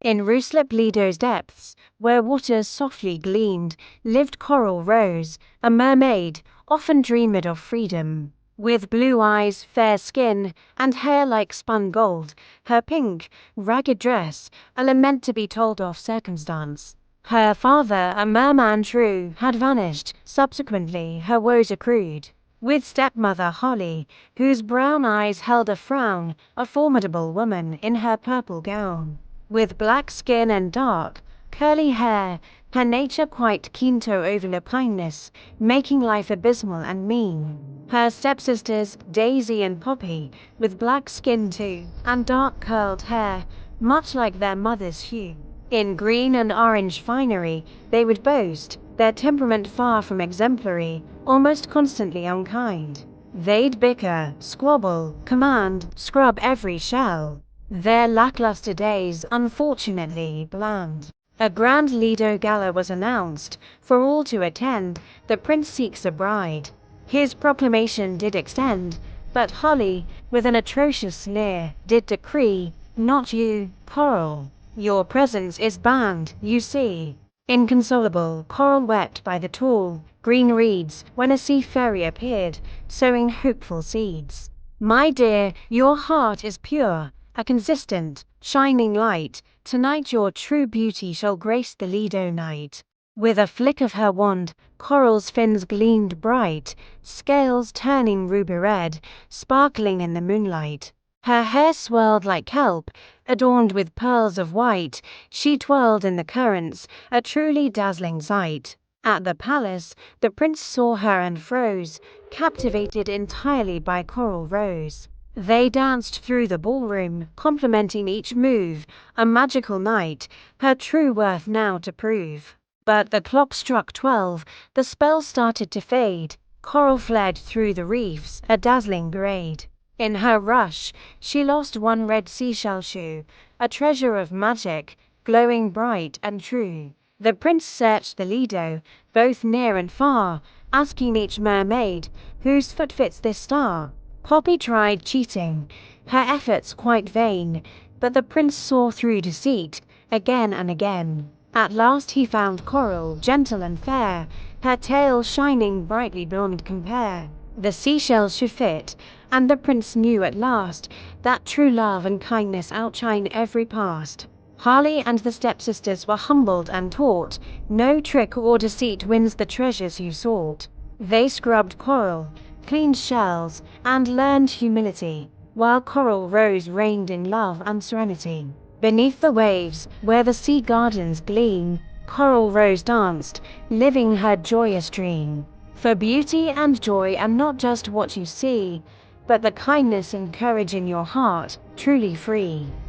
In Ruislip Lido's depths, where waters softly gleamed, lived Coral Rose, a mermaid, often dreamed of freedom. With blue eyes, fair skin, and hair like spun gold, her pink, ragged dress, a lament to be told of circumstance. Her father, a merman true, had vanished, subsequently her woes accrued. With stepmother Holly, whose brown eyes held a frown, a formidable woman in her purple gown. With black skin and dark, curly hair, her nature quite keen to overlook kindness, making life abysmal and mean. Her stepsisters, Daisy and Poppy, with black skin too, and dark curled hair, much like their mother's hue. In green and orange finery, they would boast, their temperament far from exemplary, almost constantly unkind. They'd bicker, squabble, command, scrub every shell. Their lackluster days, unfortunately, bland. A grand Lido gala was announced, for all to attend, the prince seeks a bride. His proclamation did extend, but Holly, with an atrocious sneer, did decree, "Not you, Coral. Your presence is banned, you see." Inconsolable, Coral wept by the tall, green reeds, when a sea fairy appeared, sowing hopeful seeds. "My dear, your heart is pure, a consistent, shining light. Tonight your true beauty shall grace the Lido night." With a flick of her wand, Coral's fins gleamed bright, scales turning ruby red, sparkling in the moonlight. Her hair swirled like kelp, adorned with pearls of white. She twirled in the currents, a truly dazzling sight. At the palace, the prince saw her and froze, captivated entirely by Coral Rose. They danced through the ballroom, complimenting each move, a magical night, her true worth now to prove. But the clock struck 12, the spell started to fade. Coral fled through the reefs, a dazzling bride. In her rush, she lost one red seashell shoe, a treasure of magic, glowing bright and true. The prince searched the Lido, both near and far, asking each mermaid, "Whose foot fits this star?" Poppy tried cheating, her efforts quite vain, but the prince saw through deceit, again and again. At last he found Coral, gentle and fair, her tail shining brightly beyond compare. The seashell should fit, and the prince knew at last that true love and kindness outshine every past. Harley and the stepsisters were humbled and taught, no trick or deceit wins the treasures you sought. They scrubbed coral, cleaned shells, and learned humility, while Coral Rose reigned in love and serenity. Beneath the waves, where the sea gardens gleam, Coral Rose danced, living her joyous dream. For beauty and joy are not just what you see, but the kindness and courage in your heart, truly free.